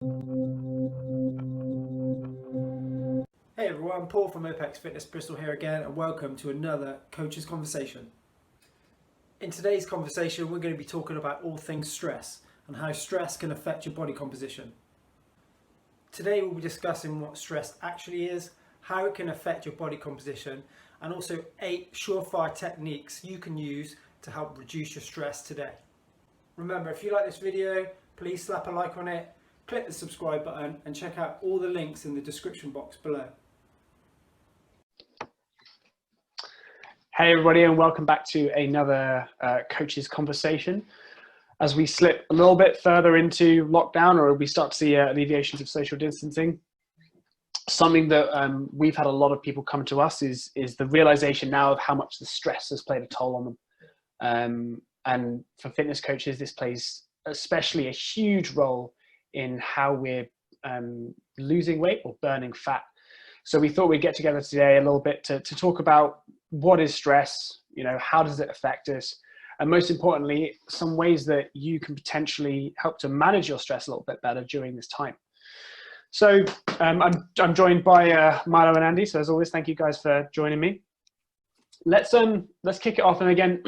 Hey everyone, Paul from OPEX Fitness Bristol here again, and welcome to another Coach's Conversation. In today's conversation, we're going to be talking about all things stress and how stress can affect your body composition. Today we'll be discussing what stress actually is, how it can affect your body composition, and also 8 surefire techniques you can use to help reduce your stress today. Remember, if you like this video, please slap a like on it, click the subscribe button, and check out all the links in the description box below. Hey everybody, and welcome back to another Coach's Conversation. As we slip a little bit further into lockdown, or we start to see alleviations of social distancing, something that we've had a lot of people come to us is the realization now of how much the stress has played a toll on them. And for fitness coaches, this plays especially a huge role in how we're losing weight or burning fat. So we thought we'd get together today a little bit to talk about what is stress, how does it affect us? And most importantly, some ways that you can potentially help to manage your stress a little bit better during this time. So I'm joined by Milo and Andy. So as always, thank you guys for joining me. Let's kick it off. And again,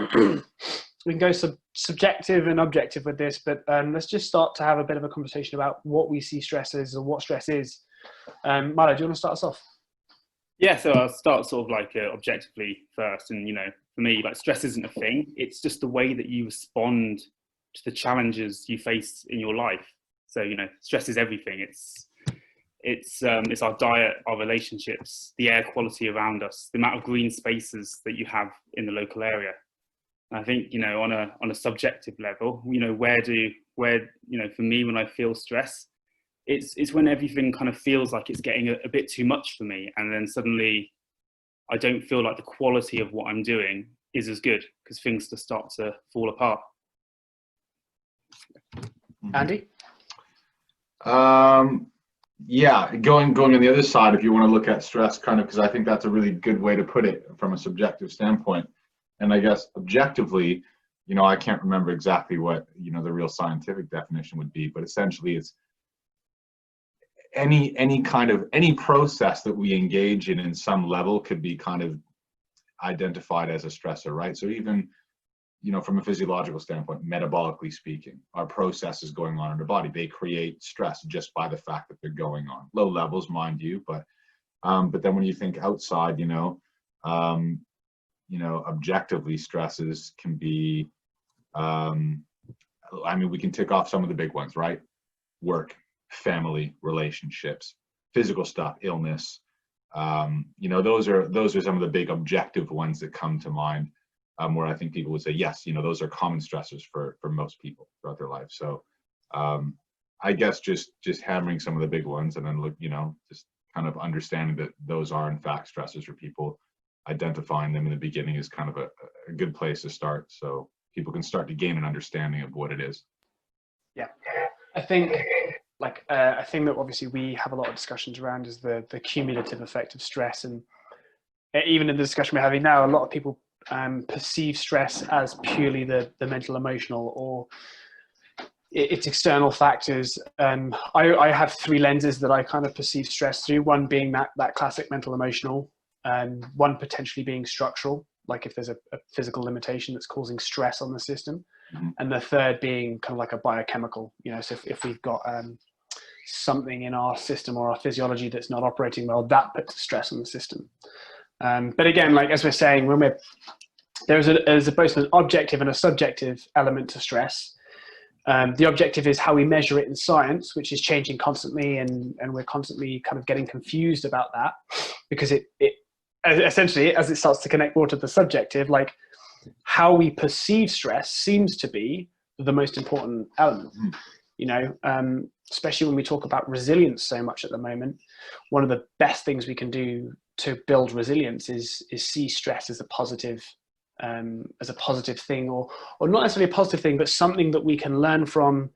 we can go subjective and objective with this, but let's just start to have a bit of a conversation about what we see stress is or what stress is. Milo, do you want to start us off? Yeah, so I'll start sort of like objectively first. And, for me, like stress isn't a thing. It's just the way that you respond to the challenges you face in your life. So, stress is everything. It's our diet, our relationships, the air quality around us, the amount of green spaces that you have in the local area. And I think, on a subjective level, where for me, when I feel stress, it's when everything kind of feels like it's getting a bit too much for me, and then suddenly I don't feel like the quality of what I'm doing is as good because things just start to fall apart. Andy? Yeah, going on the other side, if you want to look at stress kind of, because I think that's a really good way to put it from a subjective standpoint. And I guess objectively, I can't remember exactly what, the real scientific definition would be, but essentially it's any process that we engage in some level could be kind of identified as a stressor, right? So even, from a physiological standpoint, metabolically speaking, our processes going on in our body, they create stress just by the fact that they're going on. Low levels, mind you, but then when you think outside, objectively stresses can be, we can tick off some of the big ones, right? Work, family, relationships, physical stuff, illness. Those are some of the big objective ones that come to mind, where I think people would say, yes, those are common stressors for most people throughout their life. So I guess just hammering some of the big ones, and then just kind of understanding that those are in fact stressors for people. Identifying them in the beginning is kind of a good place to start, so people can start to gain an understanding of what it is. Yeah, I think a thing that obviously we have a lot of discussions around is the cumulative effect of stress. And even in the discussion we're having now, a lot of people perceive stress as purely the mental emotional, or it's external factors. I have 3 lenses that I kind of perceive stress through, one being that classic mental emotional, one potentially being structural, like if there's a physical limitation that's causing stress on the system, and the third being kind of like a biochemical, so if we've got something in our system or our physiology that's not operating well, that puts stress on the system. But again, like as we're saying, when there's both an objective and a subjective element to stress. The objective is how we measure it in science, which is changing constantly, and we're constantly kind of getting confused about that, because it essentially, as it starts to connect more to the subjective, like how we perceive stress seems to be the most important element. Especially when we talk about resilience so much at the moment, one of the best things we can do to build resilience is see stress as a positive thing, or not necessarily a positive thing, but something that we can learn from,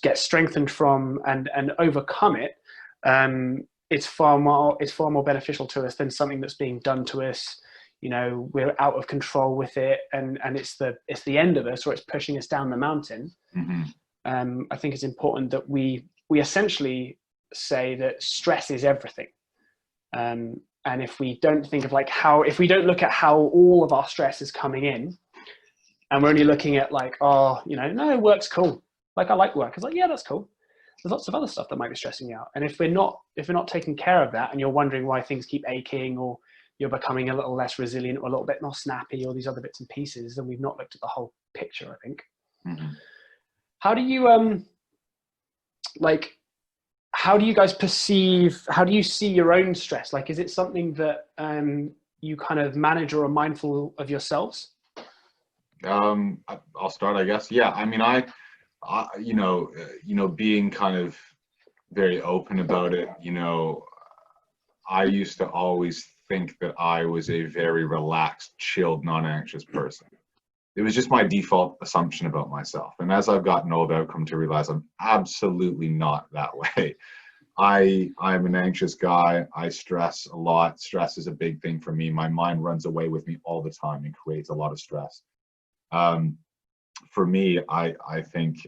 get strengthened from, and overcome it. It's far more beneficial to us than something that's being done to us. We're out of control with it, and it's the end of us, or it's pushing us down the mountain. Mm-hmm. I think it's important that we we essentially say that stress is everything. And if we don't think of if we don't look at how all of our stress is coming in, and we're only looking at no, work's cool. I like work. It's yeah, that's cool. There's lots of other stuff that might be stressing you out. And if we're not taking care of that, and you're wondering why things keep aching, or you're becoming a little less resilient, or a little bit more snappy, or these other bits and pieces, then we've not looked at the whole picture, I think. Mhm. How do you how do you guys how do you see your own stress? Is it something that you kind of manage or are mindful of yourselves? I'll start, I guess. Yeah, I mean, I being kind of very open about it, I used to always think that I was a very relaxed, chilled, non-anxious person. It was just my default assumption about myself. And as I've gotten older, I've come to realize I'm absolutely not that way. I'm an anxious guy. I stress a lot. Stress is a big thing for me. My mind runs away with me all the time and creates a lot of stress. For me, I think,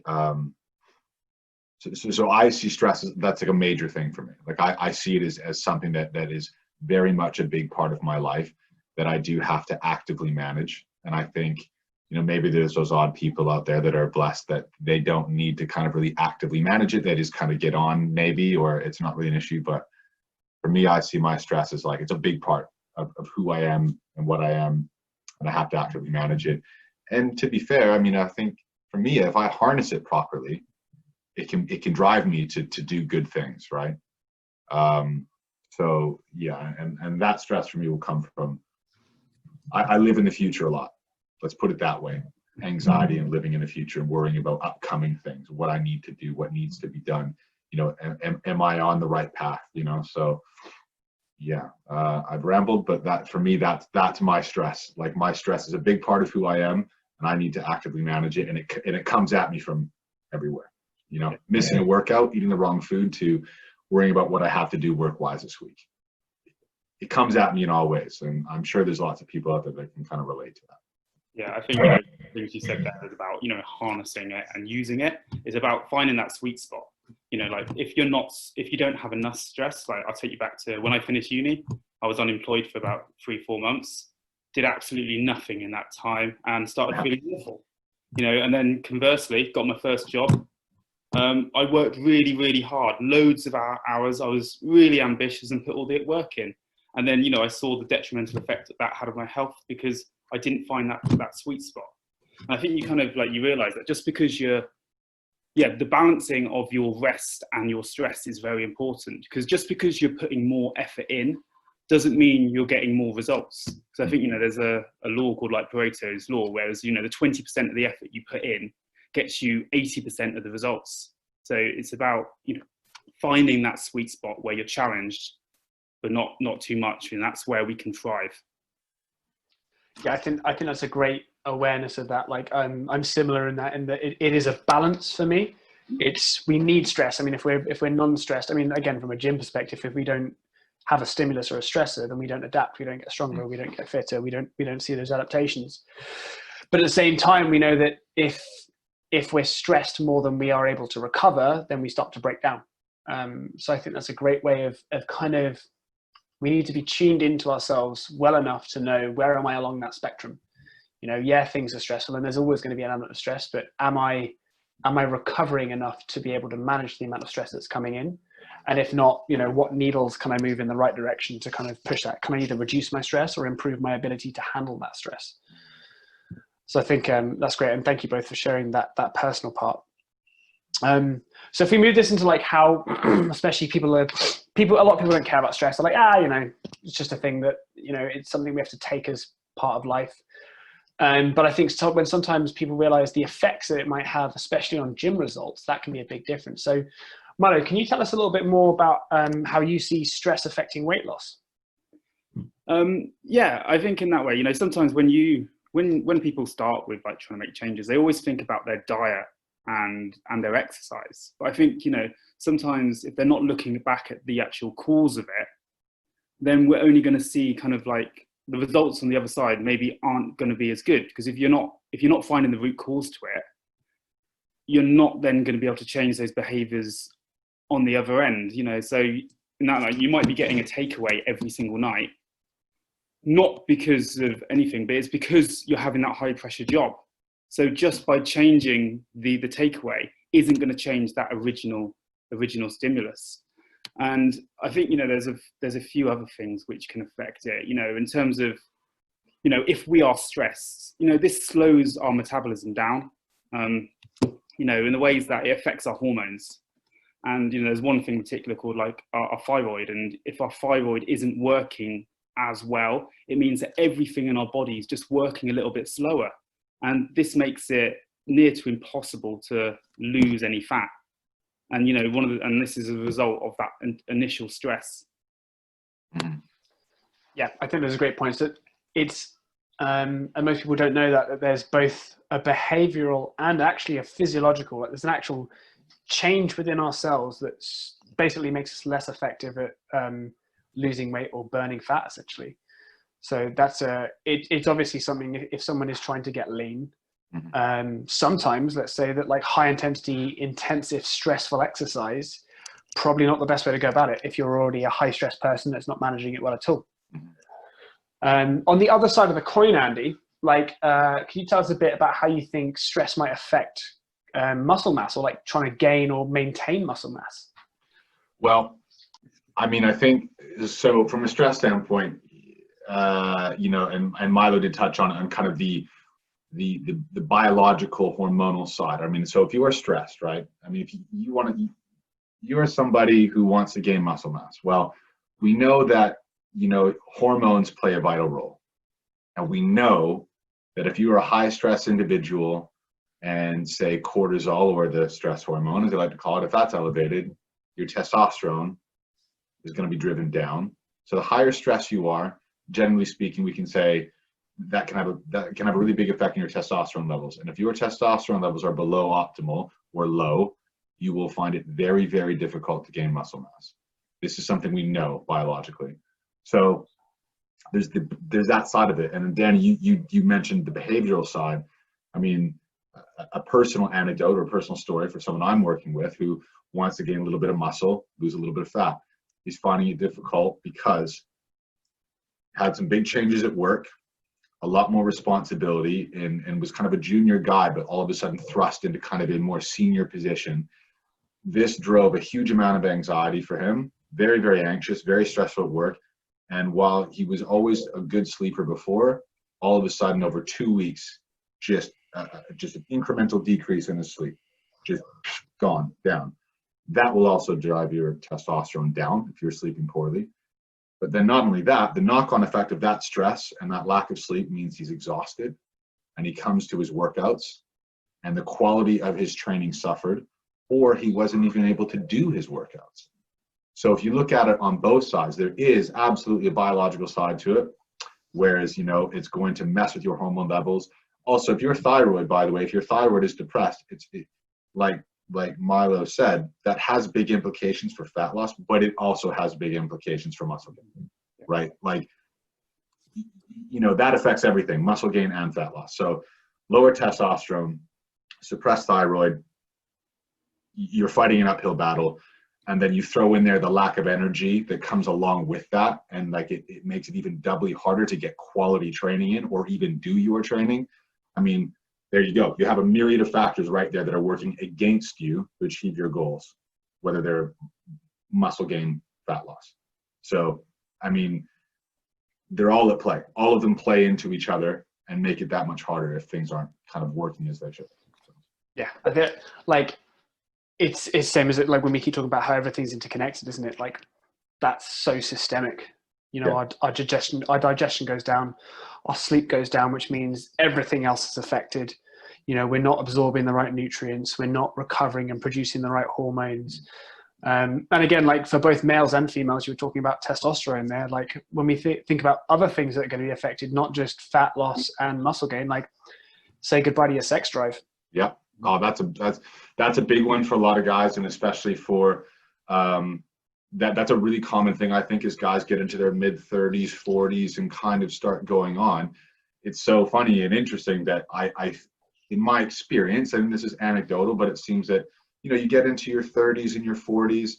so I see stress as, that's like a major thing for me. I see it as something that is very much a big part of my life that I do have to actively manage. And I think, maybe there's those odd people out there that are blessed that they don't need to kind of really actively manage it. They just kind of get on maybe, or it's not really an issue. But for me, I see my stress as it's a big part of who I am and what I am, and I have to actively manage it. And to be fair, I mean, I think for me, if I harness it properly, it can drive me to do good things, right? So yeah, and that stress for me will come from, I live in the future a lot. Let's put it that way. Anxiety and living in the future and worrying about upcoming things, what I need to do, what needs to be done. Am I on the right path? So yeah, I've rambled, but that for me, that's my stress. My stress is a big part of who I am, and I need to actively manage it. And it comes at me from everywhere. Missing a workout, eating the wrong food, to worrying about what I have to do work-wise this week. It comes at me in all ways, and I'm sure there's lots of people out there that can kind of relate to that. Yeah, I think things you said there is about harnessing it and using it. Is about finding that sweet spot. If you don't have enough stress, I'll take you back to when I finished uni. I was unemployed for about 3-4 months, did absolutely nothing in that time, and started feeling awful. And then conversely, got my first job. I worked really, really hard, loads of hours. I was really ambitious and put all the work in. And then, I saw the detrimental effect that had on my health because I didn't find that sweet spot. And I think you kind of you realize that just because the balancing of your rest and your stress is very important, because just because you're putting more effort in doesn't mean you're getting more results. So I think, there's a law called Pareto's law, whereas, the 20% of the effort you put in gets you 80% of the results. So it's about, finding that sweet spot where you're challenged, but not too much. And that's where we can thrive. Yeah, I think that's a great awareness of that. I'm similar in that it is a balance for me. We need stress. I mean, if we're non-stressed, I mean, again, from a gym perspective, if we don't have a stimulus or a stressor, then we don't adapt, we don't get stronger, we don't get fitter, we don't see those adaptations. But at the same time, we know that if we're stressed more than we are able to recover, then we start to break down. So I think that's a great way of kind of, we need to be tuned into ourselves well enough to know, where am I along that spectrum? Yeah, things are stressful and there's always going to be an element of stress, but am I recovering enough to be able to manage the amount of stress that's coming in? And if not, what needles can I move in the right direction to kind of push that? Can I either reduce my stress or improve my ability to handle that stress? So I think that's great. And thank you both for sharing that personal part. So if we move this into how, especially a lot of people don't care about stress. They're like, it's just a thing that, it's something we have to take as part of life. But I think when sometimes people realize the effects that it might have, especially on gym results, that can be a big difference. So Milo, can you tell us a little bit more about how you see stress affecting weight loss? Yeah, I think in that way, sometimes when people start with trying to make changes, they always think about their diet and their exercise. But I think, sometimes if they're not looking back at the actual cause of it, then we're only going to see kind of the results on the other side maybe aren't going to be as good, because if you're not finding the root cause to it, you're not then going to be able to change those behaviors on the other end, you know. So in that, like, you might be getting a takeaway every single night, not because of anything, but it's because you're having that high pressure job. So just by changing the takeaway isn't going to change that original stimulus. And I think, you know, there's a few other things which can affect it, you know, in terms of, you know, if we are stressed, you know, this slows our metabolism down, you know, in the ways that it affects our hormones. And, you know, there's one thing in particular called like our thyroid. And if our thyroid isn't working as well, it means that everything in our body is just working a little bit slower. And this makes it near to impossible to lose any fat. And, you know, and this is a result of that initial stress. Yeah, I think there's a great point. So it's, and most people don't know that there's both a behavioral and actually a physiological, like there's an actual change within our cells that basically makes us less effective at losing weight or burning fat, essentially. So that's it's obviously something, if someone is trying to get lean, sometimes let's say that like high intensity, intensive, stressful exercise, probably not the best way to go about it if you're already a high stress person that's not managing it well at all. On the other side of the coin, Andy, like, can you tell us a bit about how you think stress might affect muscle mass, or like trying to gain or maintain muscle mass? Well, I mean, I think so from a stress standpoint, you know, and Milo did touch on kind of the biological hormonal side. I mean, so if you are stressed, right? I mean, if you are somebody who wants to gain muscle mass. Well, we know that, you know, hormones play a vital role. And we know that if you are a high stress individual and say cortisol, or the stress hormone, as they like to call it, if that's elevated, your testosterone is going to be driven down. So the higher stress you are, generally speaking, we can say that can have a really big effect on your testosterone levels. And if your testosterone levels are below optimal or low, you will find it very, very difficult to gain muscle mass. This is something we know biologically. So there's that side of it. And Danny, you mentioned the behavioral side. I mean, a personal anecdote or a personal story for someone I'm working with who wants to gain a little bit of muscle, lose a little bit of fat. He's finding it difficult because had some big changes at work, a lot more responsibility, and was kind of a junior guy, but all of a sudden thrust into kind of a more senior position. This drove a huge amount of anxiety for him, very, very anxious, very stressful at work. And while he was always a good sleeper before, all of a sudden over 2 weeks, just an incremental decrease in his sleep, just gone down. That will also drive your testosterone down if you're sleeping poorly. But then not only that, the knock-on effect of that stress and that lack of sleep means he's exhausted, and he comes to his workouts and the quality of his training suffered, or he wasn't even able to do his workouts. So if you look at it on both sides, there is absolutely a biological side to it, whereas, you know, it's going to mess with your hormone levels. Also, if your thyroid, by the way, if your thyroid is depressed, like Milo said, that has big implications for fat loss, but it also has big implications for muscle gain, right? Like, you know, that affects everything, muscle gain and fat loss. So lower testosterone, suppressed thyroid, you're fighting an uphill battle. And then you throw in there the lack of energy that comes along with that. And like it makes it even doubly harder to get quality training in or even do your training. I mean, there you go. You have a myriad of factors right there that are working against you to achieve your goals, whether they're muscle gain, fat loss. So, I mean, they're all at play. All of them play into each other and make it that much harder if things aren't kind of working as they should. Yeah, I think like it's same as it, like when we keep talking about how everything's interconnected, isn't it? Like that's so systemic. You know, Yeah. our digestion goes down, our sleep goes down, which means everything else is affected. You know, we're not absorbing the right nutrients, we're not recovering and producing the right hormones. And again, like for both males and females, you were talking about testosterone there. Like when we think about other things that are going to be affected, not just fat loss and muscle gain, like say goodbye to your sex drive. Yeah. Oh, that's a big one for a lot of guys, and especially for that's a really common thing, I think, as guys get into their mid 30s, 40s and kind of start going on. It's so funny and interesting that I in my experience, and this is anecdotal, but it seems that you get into your 30s and your 40s,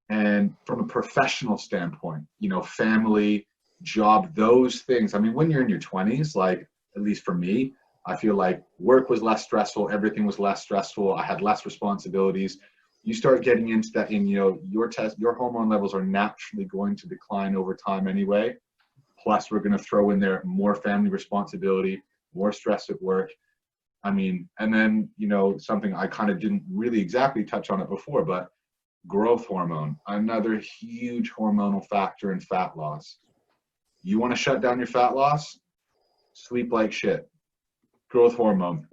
and from a professional standpoint, family, job, those things. I mean, when you're in your 20s, like, at least for me, I feel like work was less stressful, everything was less stressful, I had less responsibilities. You start getting into that, and your hormone levels are naturally going to decline over time anyway. Plus, we're going to throw in there more family responsibility, more stress at work. I mean, and then, something I kind of didn't really exactly touch on it before, but growth hormone, another huge hormonal factor in fat loss. You want to shut down your fat loss? Sleep like shit. Growth hormone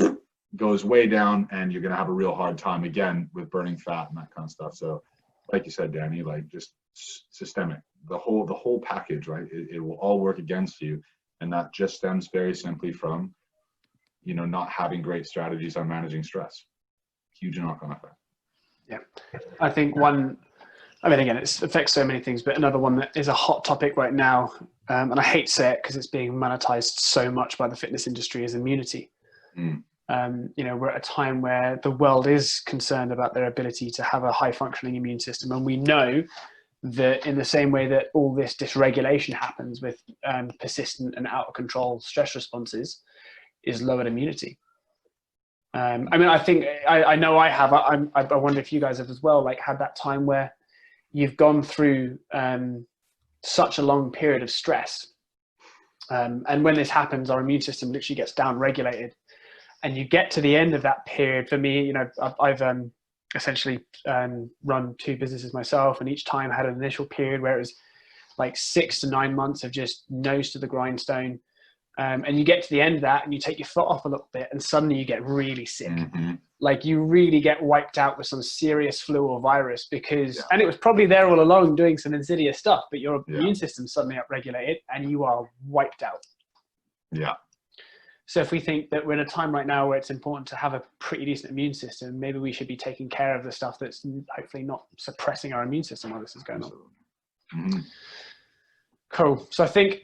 goes way down, and you're going to have a real hard time again with burning fat and that kind of stuff. So, like you said, Danny, like, just systemic, the whole package, right? It will all work against you, and that just stems very simply from, not having great strategies on managing stress. Huge knock-on effect. Yeah, I think again, it affects so many things, but another one that is a hot topic right now, and I hate to say it because it's being monetized so much by the fitness industry, is immunity. We're at a time where the world is concerned about their ability to have a high functioning immune system. And we know that in the same way that all this dysregulation happens with persistent and out of control stress responses, is lowered immunity. I think I know I have. I wonder if you guys have as well, like, had that time where you've gone through such a long period of stress. And when this happens, our immune system literally gets down-regulated. And you get to the end of that period. For me, I've essentially run 2 businesses myself, and each time had an initial period where it was like 6 to 9 months of just nose to the grindstone. And you get to the end of that and you take your foot off a little bit, and suddenly you get really sick. Like, you really get wiped out with some serious flu or virus and it was probably there all along doing some insidious stuff, but your immune system's suddenly upregulated and you are wiped out. Yeah. So if we think that we're in a time right now where it's important to have a pretty decent immune system, maybe we should be taking care of the stuff that's hopefully not suppressing our immune system while this is going on. Cool. So I think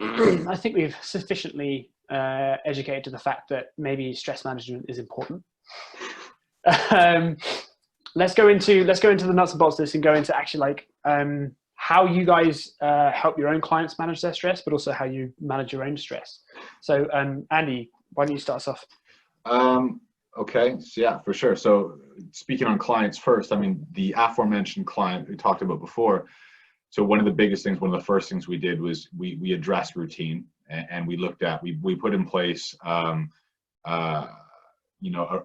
we've sufficiently educated to the fact that maybe stress management is important. Let's go into the nuts and bolts of this, and go into actually how you guys help your own clients manage their stress, but also how you manage your own stress. So Andy, why don't you start us off? Okay. So, yeah, for sure. So, speaking on clients first, I mean, the aforementioned client we talked about before. So one of the first things we did was we addressed routine, and we looked at, we put in place, a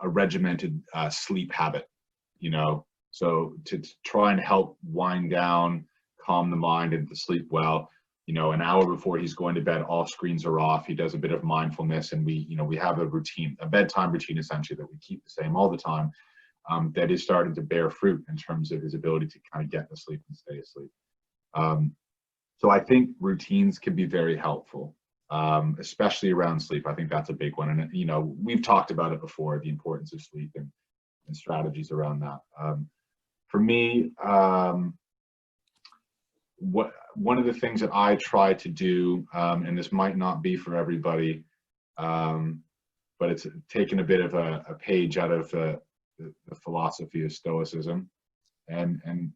regimented sleep habit, so to try and help wind down, calm the mind, and to sleep well. An hour before he's going to bed, all screens are off. He does a bit of mindfulness, and we have a routine, a bedtime routine essentially, that we keep the same all the time, that is starting to bear fruit in terms of his ability to kind of get to sleep and stay asleep. So I think routines can be very helpful, especially around sleep. I think that's a big one. And, we've talked about it before, the importance of sleep and strategies around that. For me, one of the things that I try to do, and this might not be for everybody, but it's taken a bit of a page out of the philosophy of Stoicism. And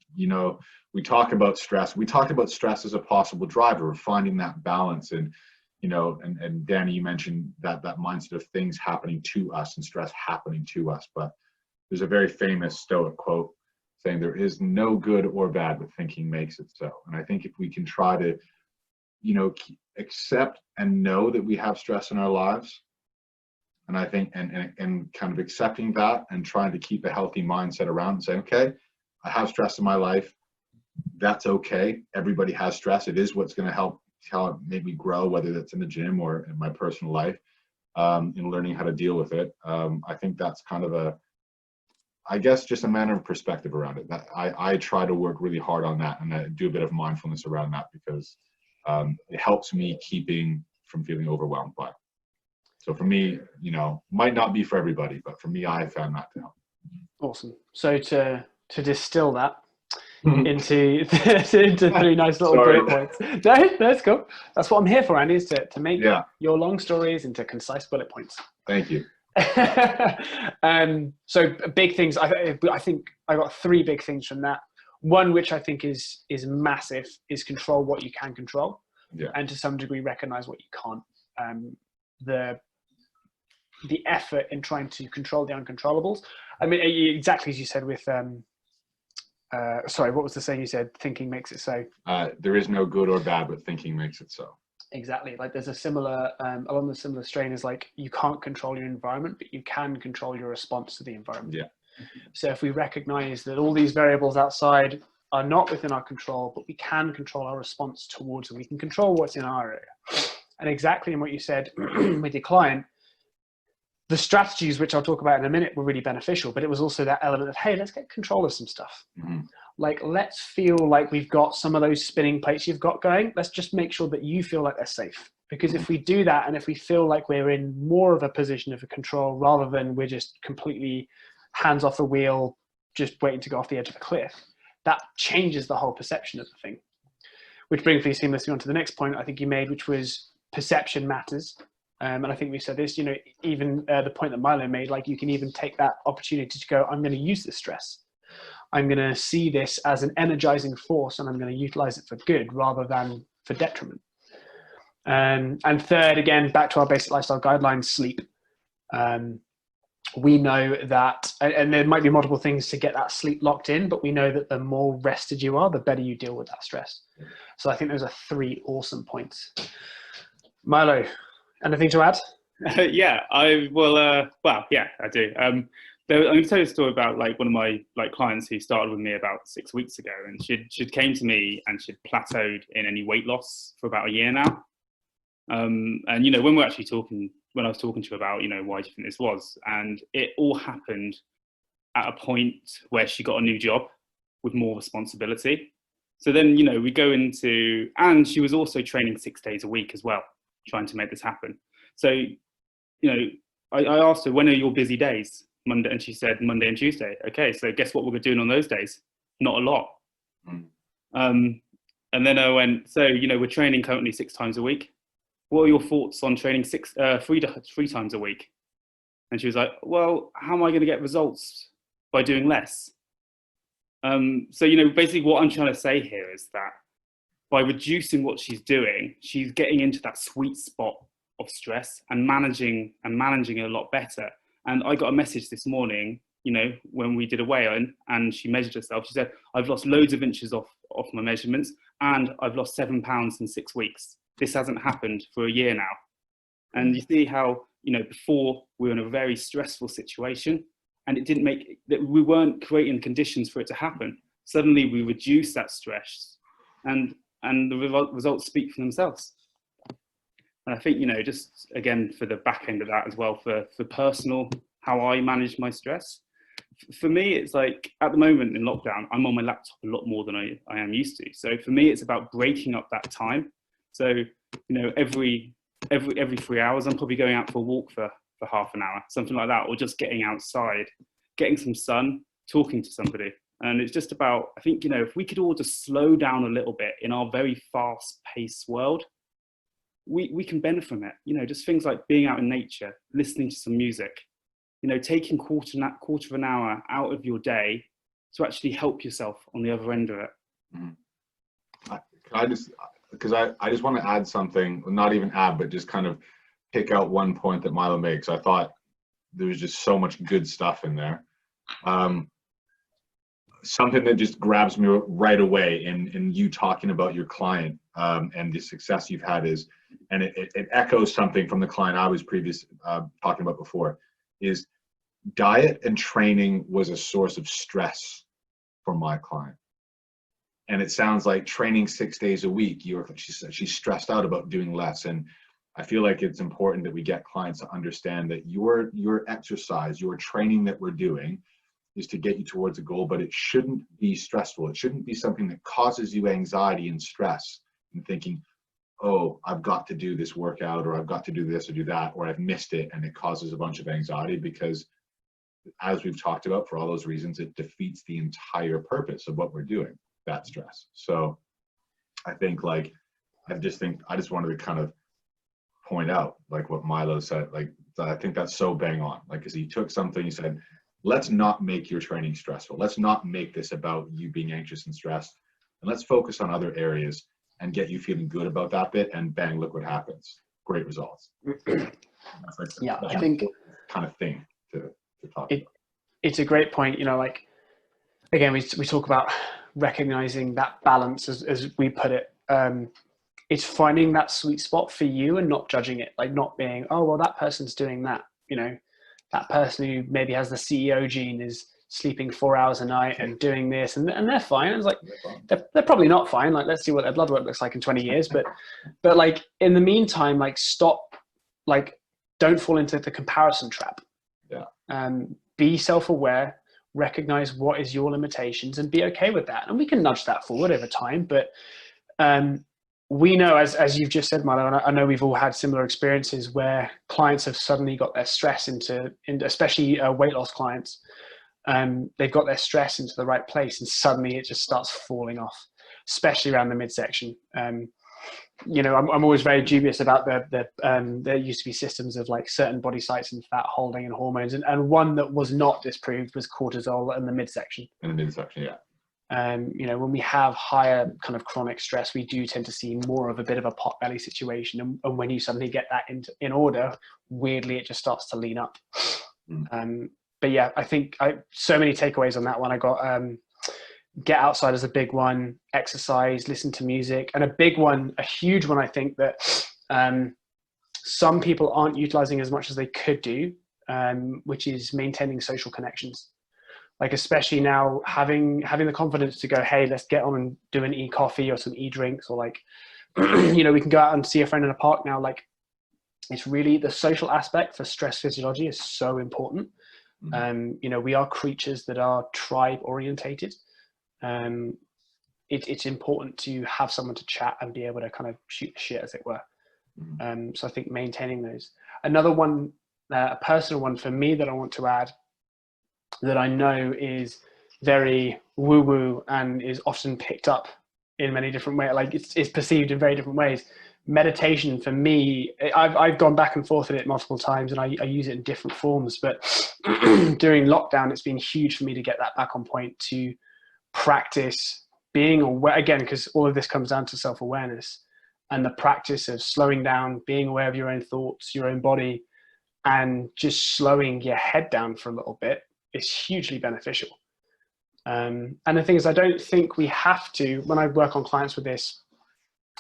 we talk about stress. We talked about stress as a possible driver of finding that balance. And and Danny, you mentioned that mindset of things happening to us and stress happening to us. But there's a very famous Stoic quote saying there is no good or bad, but thinking makes it so. And I think if we can try to accept and know that we have stress in our lives, and I think and kind of accepting that and trying to keep a healthy mindset around and saying, okay, I have stress in my life. That's okay. Everybody has stress. It is what's going to help make me grow, whether that's in the gym or in my personal life, in learning how to deal with it. I think that's kind of just a matter of perspective around it. That I try to work really hard on that, and I do a bit of mindfulness around that, because it helps me keeping from feeling overwhelmed by it. So for me, might not be for everybody, but for me, I found that to help. Awesome. So to distill that into 3 nice little bullet points. No, that's cool. That's what I'm here for, Andy, is to make your long stories into concise bullet points. Thank you. So big things. I think I got three big things from that. One, which I think is massive, is control what you can control, Yeah. and to some degree recognize what you can't. The effort in trying to control the uncontrollables. I mean, exactly as you said with sorry, what was the saying you said? Thinking makes it so. There is no good or bad, but thinking makes it so. Exactly. Like there's a similar, along the similar strain is like, you can't control your environment, but you can control your response to the environment. Yeah. So if we recognize that all these variables outside are not within our control, but we can control our response towards them, we can control what's in our area. And exactly in what you said with your client, the strategies, which I'll talk about in a minute, were really beneficial, but it was also that element of, hey, let's get control of some stuff. Mm-hmm. Like, let's feel like we've got some of those spinning plates you've got going. Let's just make sure that you feel like they're safe. Because if we do that, and if we feel like we're in more of a position of control, rather than we're just completely hands off the wheel, just waiting to go off the edge of a cliff, that changes the whole perception of the thing. Which brings me seamlessly on to the next point I think you made, which was perception matters. And I think we said this, even the point that Milo made, like you can even take that opportunity to go, I'm going to use this stress. I'm going to see this as an energizing force, and I'm going to utilize it for good rather than for detriment. And third, again, back to our basic lifestyle guidelines, sleep. We know that, and there might be multiple things to get that sleep locked in, but we know that the more rested you are, the better you deal with that stress. So I think those are three awesome points. Milo, anything to add? Yeah, I will. Well, yeah, I do. I'm going to tell you a story about like one of my clients who started with me about 6 weeks ago, and she'd came to me and she'd plateaued in any weight loss for about a year now. And when we're actually talking, when I was talking to her about why do you think this was, and it all happened at a point where she got a new job with more responsibility. So then we go into, and she was also training 6 days a week as well, trying to make this happen. So I asked her, when are your busy days? Monday, and she said Monday and Tuesday. Okay, so guess what we're doing on those days? Not a lot. And then I went, so we're training currently 6 times a week. What are your thoughts on training three times a week? And she was like, well, how am I going to get results by doing less? So basically what I'm trying to say here is that by reducing what she's doing, she's getting into that sweet spot of stress and managing it a lot better. And I got a message this morning, when we did a weigh-in, and she measured herself. She said, I've lost loads of inches off my measurements, and I've lost 7 pounds in 6 weeks. This hasn't happened for a year now. And you see how, before we were in a very stressful situation, and it didn't make that, we weren't creating conditions for it to happen. Suddenly we reduce that stress, and the results speak for themselves. And I think, just again, for the back end of that as well, for personal, how I manage my stress. For me, it's like at the moment in lockdown, I'm on my laptop a lot more than I am used to. So for me, it's about breaking up that time. So, every 3 hours, I'm probably going out for a walk for half an hour, something like that, or just getting outside, getting some sun, talking to somebody. And it's just about, I think, if we could all just slow down a little bit in our very fast-paced world, we can benefit from it. Just things like being out in nature, listening to some music, taking quarter of an hour out of your day to actually help yourself on the other end of it. Because I just want to add something, not even add, but just kind of pick out one point that Milo makes. I thought there was just so much good stuff in there. Something that just grabs me right away in you talking about your client and the success you've had is, and it echoes something from the client I was talking about before, is diet and training was a source of stress for my client. And it sounds like training 6 days a week, she's stressed out about doing less. And I feel like it's important that we get clients to understand that your exercise, your training that we're doing is to get you towards a goal, but it shouldn't be stressful. It shouldn't be something that causes you anxiety and stress and thinking, oh, I've got to do this workout, or I've got to do this or do that, or I've missed it, and it causes a bunch of anxiety, because as we've talked about, for all those reasons, it defeats the entire purpose of what we're doing, that stress. So I think I just wanted to kind of point out, like what Milo said, like I think that's so bang on. Like, because he took something, he said, let's not make your training stressful. Let's not make this about you being anxious and stressed. And let's focus on other areas and get you feeling good about that bit. And bang, look what happens. Great results. That's like, Yeah, that's I think kind of thing to talk about. It's a great point. You know, like, again, we talk about recognizing that balance as we put it. It's finding that sweet spot for you and not judging it, like not being, oh, well, that person's doing that. You know, that person who maybe has the CEO gene is sleeping 4 hours a night and doing this, and they're fine. It's like, they're probably not fine. Like, let's see what their blood work looks like in 20 years. But like, in the meantime, like, stop, like, don't fall into the comparison trap. Yeah. Be self-aware, recognize what is your limitations, and be okay with that. And we can nudge that forward over time. But we know, as you've just said, Milo, and I know we've all had similar experiences where clients have suddenly got their stress into especially weight loss clients. They've got their stress into the right place, and suddenly it just starts falling off, especially around the midsection. You know, I'm always very dubious about there used to be systems of like certain body sites and fat holding and hormones, and one that was not disproved was cortisol in the midsection. In the midsection, yeah. You know, when we have higher kind of chronic stress, we do tend to see more of a bit of a pot belly situation. And when you suddenly get that in order, weirdly, it just starts to lean up. But yeah, I think so many takeaways on that one. I got get outside is a big one, exercise, listen to music. And a big one, a huge one, I think that some people aren't utilizing as much as they could do, which is maintaining social connections. Like, especially now, having the confidence to go, hey, let's get on and do an e-coffee or some e-drinks, or like, you know, we can go out and see a friend in a park now. Like, it's really the social aspect for stress physiology is so important. You know, we are creatures that are tribe orientated. It's important to have someone to chat and be able to kind of shoot the shit, as it were. So I think maintaining those. Another one, a personal one for me that I want to add, that I know is very woo-woo and is often picked up in many different ways. Like, it's perceived in very different ways. Meditation for me, I've gone back and forth with it multiple times, and I use it in different forms. But during lockdown, it's been huge for me to get that back on point, to practice being aware, again, because all of this comes down to self-awareness and the practice of slowing down, being aware of your own thoughts, your own body, and just slowing your head down for a little bit is hugely beneficial. And the thing is, I don't think we have to, when I work on clients with this,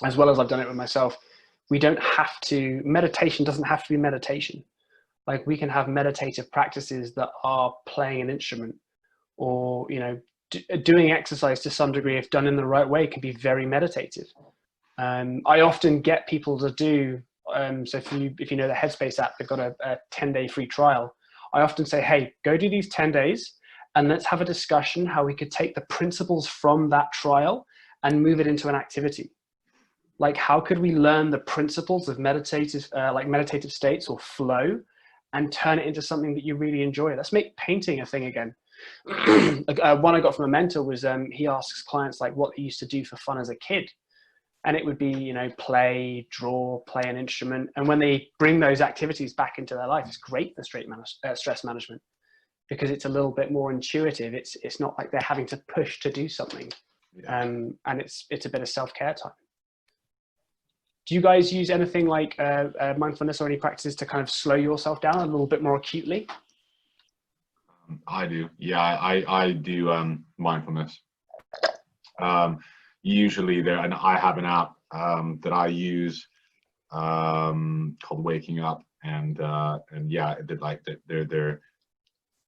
as well as I've done it with myself, we don't have to, meditation doesn't have to be meditation. Like, we can have meditative practices that are playing an instrument, or, you know, doing exercise to some degree, if done in the right way, can be very meditative. I often get people to do, so if you know the Headspace app, they've got a 10-day free trial. I often say, hey, go do these 10 days and let's have a discussion how we could take the principles from that trial and move it into an activity. Like, how could we learn the principles of meditative states or flow and turn it into something that you really enjoy? Let's make painting a thing again. One I got from a mentor was, he asks clients like what they used to do for fun as a kid. And it would be, you know, play, draw, play an instrument. And when they bring those activities back into their life, it's great for stress management, because it's a little bit more intuitive. It's not like they're having to push to do something. Yeah. And it's a bit of self-care time. Do you guys use anything like mindfulness or any practices to kind of slow yourself down a little bit more acutely? I do. Yeah, I do mindfulness. Usually there, and I have an app that I use called Waking Up, and yeah, they're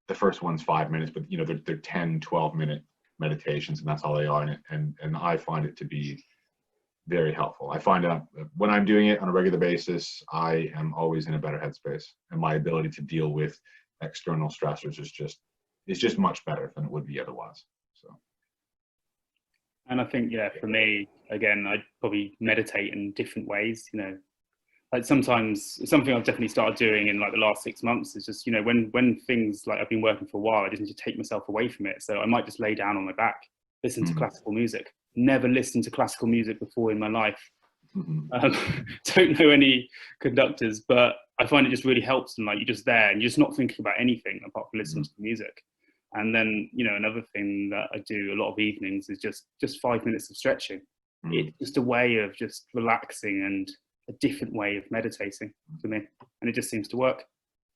the first one's 5 minutes, but you know, they're 10-12 minute meditations, and that's all they are. And I find it to be very helpful. I find out when I'm doing it on a regular basis, I am always in a better headspace, and my ability to deal with external stressors is just much better than it would be otherwise. So. And I think, yeah, for me, again, I'd probably meditate in different ways, you know, like sometimes something I've definitely started doing in like the last 6 months is just, you know, when things like I've been working for a while, I just need to take myself away from it. So I might just lay down on my back, listen to classical music. Never listened to classical music before in my life. Don't know any conductors, but I find it just really helps them. Like, you're just there and you're just not thinking about anything apart from listening to the music. And then, you know, another thing that I do a lot of evenings is just 5 minutes of stretching. It's just a way of just relaxing and a different way of meditating for me, and it just seems to work.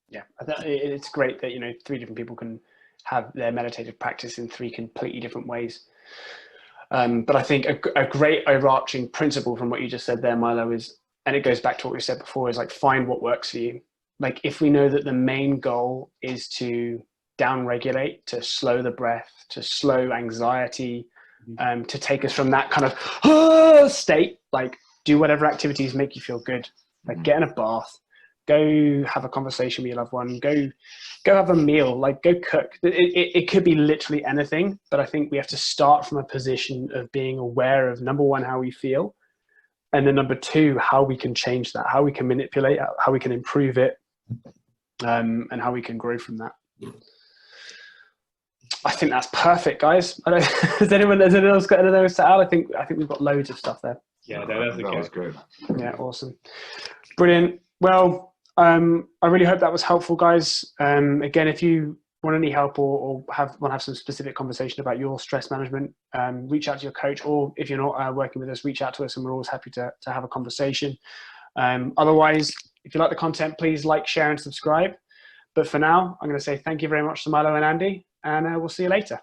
Yeah, it's great that, you know, 3 different people can have their meditative practice in 3 completely different ways. But I think a great overarching principle from what you just said there, Milo, is, and it goes back to what we said before, is like, find what works for you. Like, if we know that the main goal is to down-regulate, to slow the breath, to slow anxiety, to take us from that kind of state, like, do whatever activities make you feel good. Like, get in a bath, go have a conversation with your loved one, go have a meal, like, go cook. It could be literally anything, but I think we have to start from a position of being aware of, number 1, how we feel, and then number 2, how we can change that, how we can manipulate, how we can improve it, and how we can grow from that. I think that's perfect, guys. Has anyone else got anything else to add? I think we've got loads of stuff there. Yeah, that was good. Yeah, awesome, brilliant. Well, I really hope that was helpful, guys. Again, if you want any help or want to have some specific conversation about your stress management, reach out to your coach, or if you're not working with us, reach out to us, and we're always happy to have a conversation. Otherwise, if you like the content, please like, share, and subscribe. But for now, I'm going to say thank you very much to Milo and Andy, and we'll see you later.